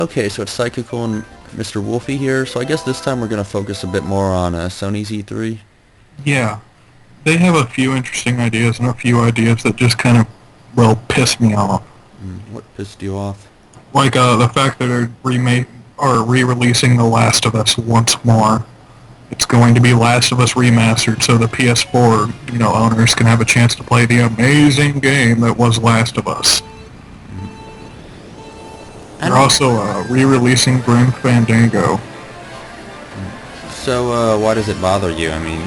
Okay, so it's Psychical and Mr. Wolfie here, so I guess this time we're going to focus a bit more on Sony's E3. Yeah, they have a few interesting ideas and a few ideas that just kind of, well, piss me off. What pissed you off? Like the fact that they're re-releasing The Last of Us once more. It's going to be Last of Us remastered, so the PS4 owners can have a chance to play the amazing game that was Last of Us. They're also re-releasing Grim Fandango. So why does it bother you? I mean,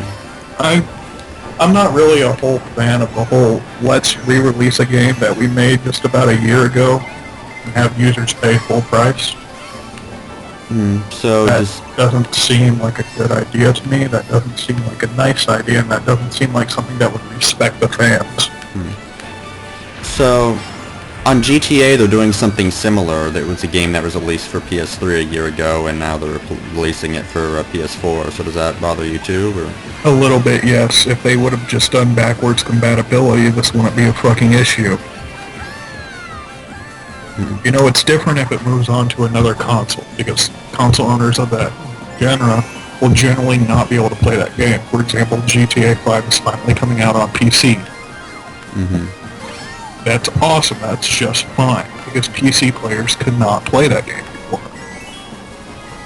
I'm not really a whole fan of the whole let's re-release a game that we made just about a year ago and have users pay full price. so That just doesn't seem like a good idea to me. That doesn't seem like a nice idea, and that doesn't seem like something that would respect the fans. so on GTA they're doing something similar. There was a game that was released for PS3 a year ago, and now they're releasing it for PS4. So does that bother you too? Or? A little bit, yes. If they would have just done backwards compatibility, this wouldn't be a fucking issue. It's different if it moves on to another console, because console owners of that genre will generally not be able to play that game. For example, GTA 5 is finally coming out on PC. That's awesome, that's just fine, because PC players could not play that game before.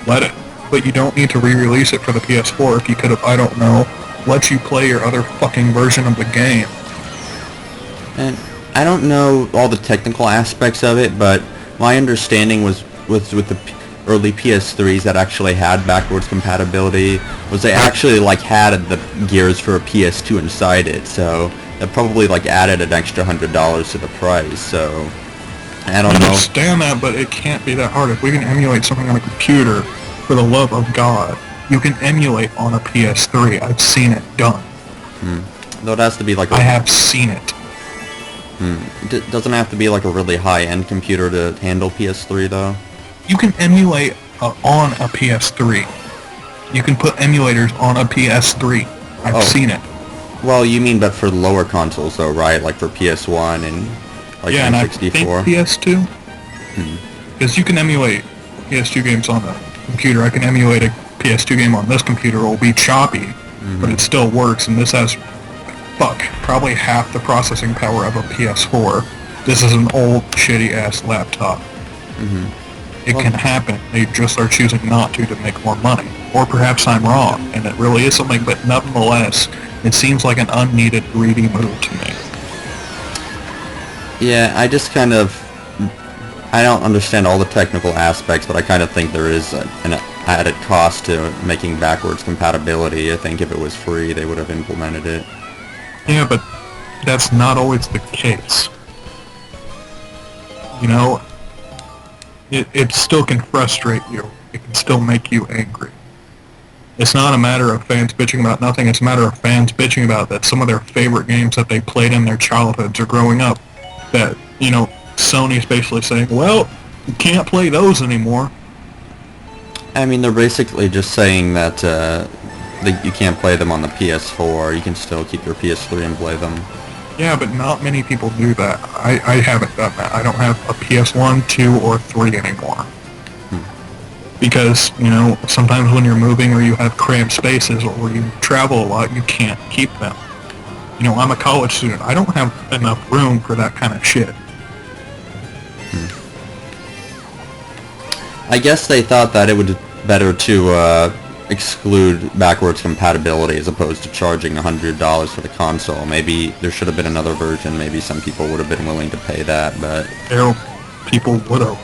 Let it. But you don't need to re-release it for the PS4 if you could have, I don't know, let you play your other fucking version of the game. And I don't know all the technical aspects of it, but my understanding was with the early PS3s that actually had backwards compatibility was they actually had the gears for a PS2 inside it, so that probably added an extra $100 to the price. So I don't know. I understand that, but it can't be that hard. If we can emulate something on a computer, for the love of God, you can emulate on a PS3. I've seen it done. Though it has to be I have seen it. Doesn't have to be a really high-end computer to handle PS3 though. You can emulate on a PS3. You can put emulators on a PS3. I've seen it. Well, you mean but for lower consoles though, right? Like for PS1 and yeah, and I N64? think PS2. Because you can emulate PS2 games on a computer. I can emulate a PS2 game on this computer. It'll be choppy, but it still works, and this has, probably half the processing power of a PS4. This is an old, shitty-ass laptop. It can happen. They just are choosing not to make more money. Or perhaps I'm wrong, and it really is something, but nonetheless, it seems like an unneeded, greedy move to me. Yeah, I just I don't understand all the technical aspects, but I kind of think there is an added cost to making backwards compatibility. I think if it was free, they would have implemented it. Yeah, but that's not always the case. It still can frustrate you. It can still make you angry. It's not a matter of fans bitching about nothing. It's a matter of fans bitching about that some of their favorite games that they played in their childhoods or growing up, that, Sony's basically saying, well, you can't play those anymore. I mean, they're basically just saying that you can't play them on the PS4. You can still keep your PS3 and play them. Yeah, but not many people do that. I haven't done that. I don't have a PS1, 2, or 3 anymore. Because, sometimes when you're moving or you have cramped spaces or you travel a lot, you can't keep them. I'm a college student. I don't have enough room for that kind of shit. I guess they thought that it would be better to exclude backwards compatibility as opposed to charging $100 for the console. Maybe there should have been another version. Maybe some people would have been willing to pay that, but People would have.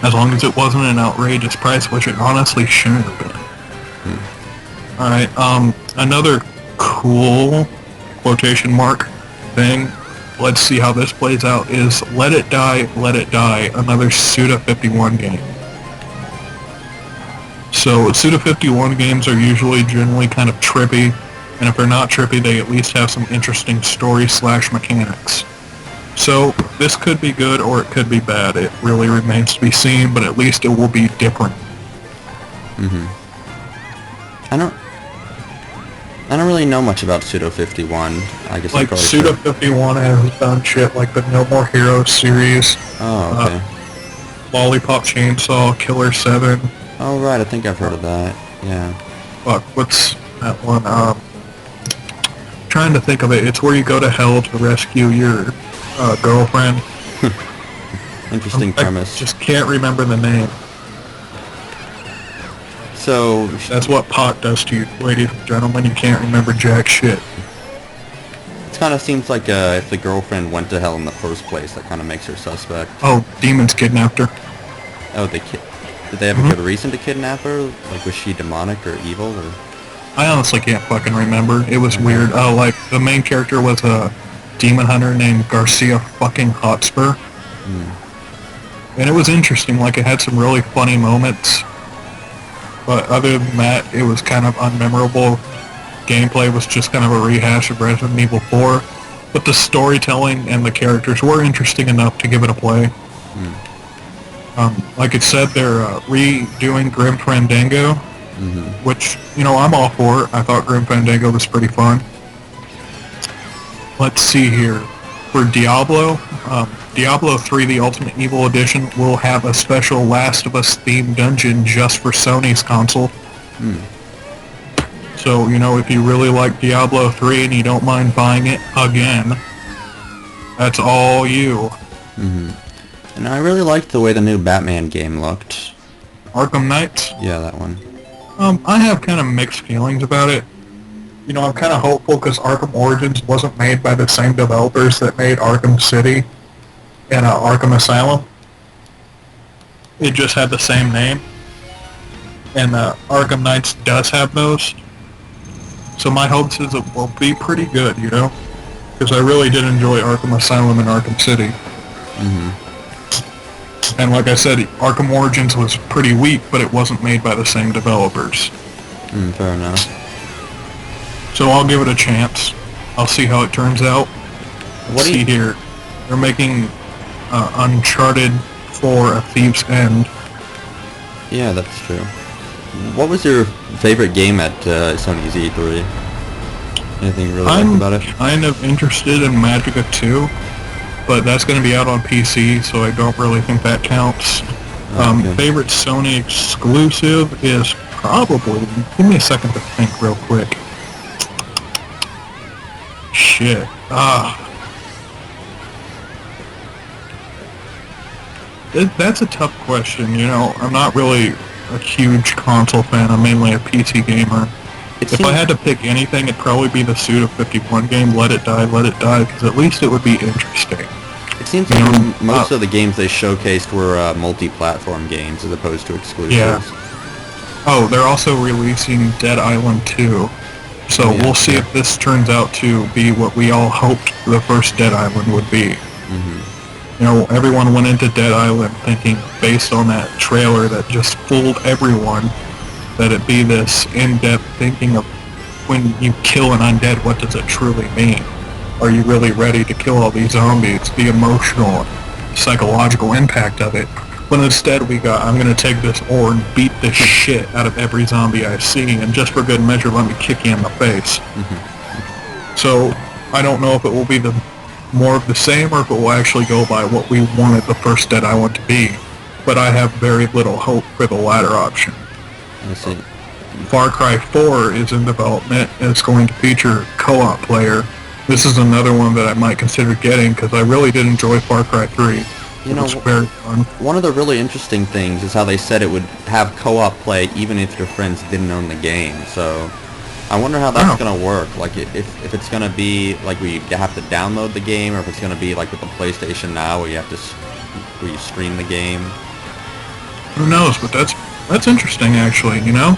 As long as it wasn't an outrageous price, which it honestly shouldn't have been. Alright, another cool quotation mark thing, let's see how this plays out, is Let It Die, another Suda51 game. So Suda51 games are usually generally kind of trippy, and if they're not trippy, they at least have some interesting story/mechanics. So this could be good or it could be bad. It really remains to be seen, but at least it will be different. I don't really know much about Suda51. I guess Like, Suda51 has done shit like the No More Heroes series. Oh, okay. Lollipop Chainsaw, Killer 7. Oh, right, I think I've heard of that. Yeah. Fuck, what's that one? Trying to think of it. It's where you go to hell to rescue your girlfriend. Interesting premise. I just can't remember the name. So... That's what pot does to you, ladies and gentlemen. You can't remember jack shit. It kind of seems like if the girlfriend went to hell in the first place, that kind of makes her suspect. Oh, demons kidnapped her. Oh, did they have a good reason to kidnap her? Like, was she demonic or evil, or...? I honestly can't fucking remember. It was weird. Oh, like, the main character was a demon hunter named Garcia fucking Hotspur. And it was interesting. Like, it had some really funny moments. But other than that, it was kind of unmemorable. Gameplay was just kind of a rehash of Resident Evil 4. But the storytelling and the characters were interesting enough to give it a play. Like it said, they're redoing Grim Fandango, which, you know, I'm all for it. I thought Grim Fandango was pretty fun. Let's see here. For Diablo, Diablo 3, the Ultimate Evil Edition, will have a special Last of Us themed dungeon just for Sony's console. So, you know, if you really like Diablo 3 and you don't mind buying it again, that's all you. And I really liked the way the new Batman game looked. Arkham Knights? Yeah, that one. I have kind of mixed feelings about it. You know, I'm kind of hopeful because Arkham Origins wasn't made by the same developers that made Arkham City and Arkham Asylum. It just had the same name. And Arkham Knights does have those. So my hopes is it will be pretty good, you know? Because I really did enjoy Arkham Asylum and Arkham City. And like I said, Arkham Origins was pretty weak, but it wasn't made by the same developers. Fair enough. So I'll give it a chance. I'll see how it turns out. What do you... here. They're making Uncharted 4 A Thief's End. Yeah, that's true. What was your favorite game at Sony's E3? Anything you really liked about it? I'm kind of interested in Magicka 2, but that's going to be out on PC, so I don't really think that counts. Okay. Favorite Sony exclusive is probably... Give me a second to think real quick. Shit. That's a tough question, you know. I'm not really a huge console fan. I'm mainly a PC gamer. If I had to pick anything, it'd probably be the Suda 51 game, Let It Die, because at least it would be interesting. It seems like most of the games they showcased were multi-platform games as opposed to exclusives. Yeah. Oh, they're also releasing Dead Island 2. So we'll see if this turns out to be what we all hoped the first Dead Island would be. You know, everyone went into Dead Island thinking, based on that trailer that just fooled everyone, that it'd be this in-depth thinking of when you kill an undead, what does it truly mean? Are you really ready to kill all these zombies? The emotional, psychological impact of it. But instead we got, I'm going to take this ore and beat the shit out of every zombie I see, and just for good measure, let me kick you in the face. So, I don't know if it will be the more of the same, or if it will actually go by what we wanted the first Dead Island to be. But I have very little hope for the latter option. I see. Far Cry 4 is in development, and it's going to feature co-op player. This is another one that I might consider getting, because I really did enjoy Far Cry 3. You know, it's very fun. One of the really interesting things is how they said it would have co-op play even if your friends didn't own the game. So I wonder how that's going to work. Like, if it's going to be like we have to download the game, or if it's going to be like with the PlayStation Now where you have to where you stream the game. Who knows? But that's interesting, actually. You know.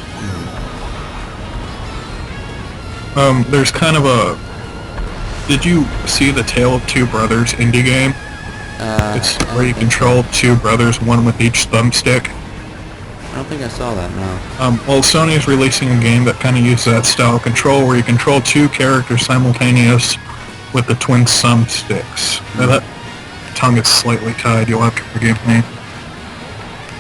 There's kind of a. Did you see the Tale of Two Brothers indie game? It's where you control two brothers, one with each thumbstick. I don't think I saw that, no. Well, Sony is releasing a game that kind of uses that style of control, where you control two characters simultaneous with the twin thumbsticks. Now that tongue is slightly tied, you'll have to forgive me.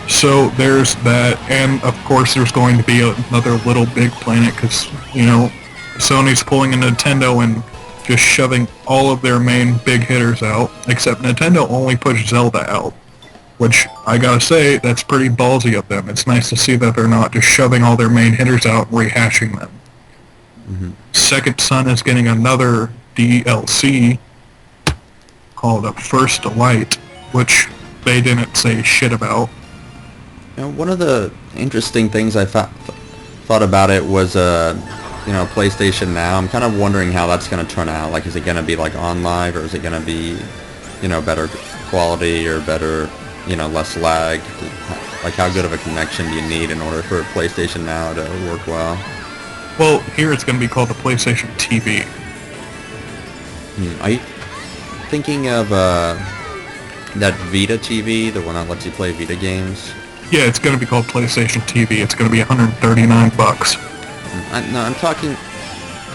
So there's that, and of course there's going to be another Little Big Planet, because, you know, Sony's pulling a Nintendo and just shoving all of their main big hitters out, except Nintendo only pushed Zelda out. which I gotta say, that's pretty ballsy of them. It's nice to see that they're not just shoving all their main hitters out and rehashing them. Second Son is getting another DLC called First Light, which they didn't say shit about. You know, one of the interesting things I thought about it was, PlayStation Now. I'm kind of wondering how that's going to turn out. Like, is it going to be like on live, or is it going to be, better quality or better, less lag? Like, how good of a connection do you need in order for PlayStation Now to work well? Well, here it's going to be called the PlayStation TV. Are you thinking of that Vita TV, the one that lets you play Vita games? Yeah, it's going to be called PlayStation TV. It's going to be $139.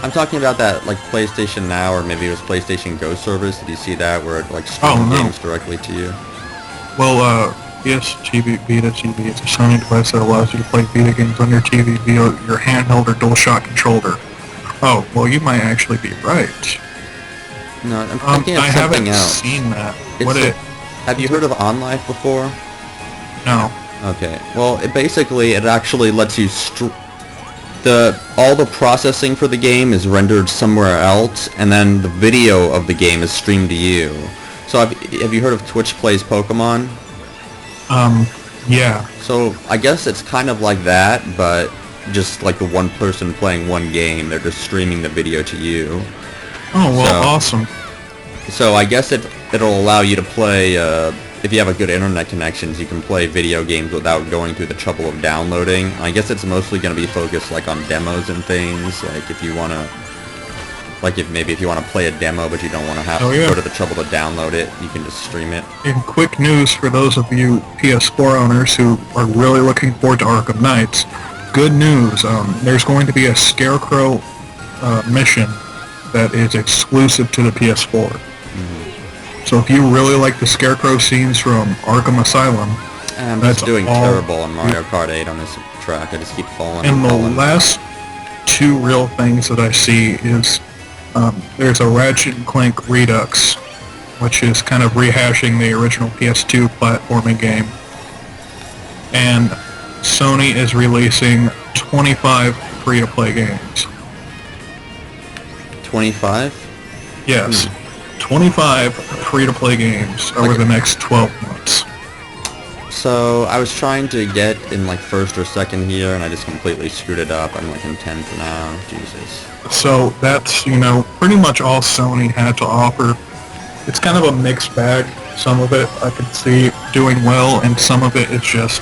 I'm talking about that, like, PlayStation Now, or maybe it was PlayStation Go service. Did you see that, where it, like, streams games directly to you? Well, yes, Vita TV. It's a Sony device that allows you to play Vita games on your TV via your handheld or DualShock controller. Oh, well, you might actually be right. No, I'm thinking of I something haven't else. seen that. Have you heard of OnLive before? No. Okay. Well, it actually lets you all the processing for the game is rendered somewhere else, and then the video of the game is streamed to you. So have you heard of Twitch Plays Pokemon? Yeah. So I guess it's kind of like that, but just like the one person playing one game, they're just streaming the video to you. Oh, well, awesome. So I guess it'll allow you to play, if you have a good internet connections, you can play video games without going through the trouble of downloading. I guess it's mostly going to be focused, like, on demos and things. Like, if you want to, if you want to play a demo but you don't want to have to go to the trouble to download it, you can just stream it. In quick news for those of you PS4 owners who are really looking forward to Arkham Knights, good news, there's going to be a Scarecrow mission that is exclusive to the PS4. So if you really like the Scarecrow scenes from Arkham Asylum, I'm just doing terrible on Mario Kart 8 on this track. I just keep falling. And the last two real things that I see is there's a Ratchet & Clank Redux, which is kind of rehashing the original PS2 platforming game. And Sony is releasing 25 free-to-play games. 25? Yes. 25 free-to-play games over the next 12 months. So I was trying to get in, like, first or second here, and I just completely screwed it up. I'm, like, in 10th now. Jesus. So that's, pretty much all Sony had to offer. It's kind of a mixed bag. Some of it I could see doing well, and some of it is just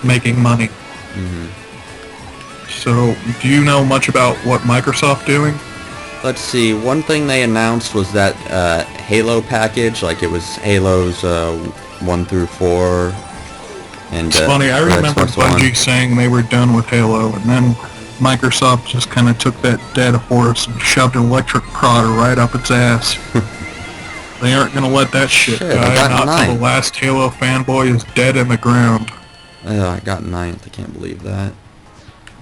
making money. So, do you know much about what Microsoft's doing? Let's see, one thing they announced was that Halo package, like it was Halos 1 through 4. And, it's funny, I remember Bungie saying they were done with Halo, and then Microsoft just kind of took that dead horse and shoved an electric prodder right up its ass. They aren't going to let that shit die, not till the last Halo fanboy is dead in the ground. I got 9th, I can't believe that.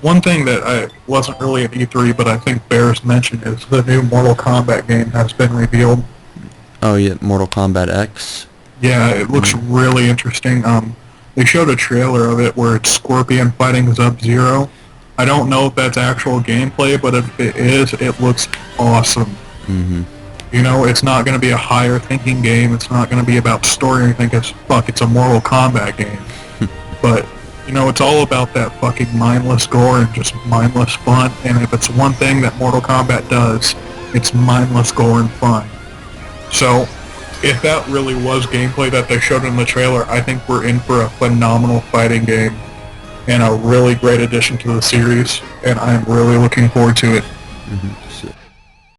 One thing that I wasn't really at E3, but I think bears mention is the new Mortal Kombat game has been revealed. Oh yeah, Mortal Kombat X? Yeah, it looks really interesting. They showed a trailer of it where it's Scorpion fighting Sub-Zero. I don't know if that's actual gameplay, but if it is, it looks awesome. It's not going to be a higher thinking game. It's not going to be about story or anything, because, it's a Mortal Kombat game. But it's all about that fucking mindless gore and just mindless fun. And if it's one thing that Mortal Kombat does, it's mindless gore and fun. So, if that really was gameplay that they showed in the trailer, I think we're in for a phenomenal fighting game and a really great addition to the series. And I'm really looking forward to it. So,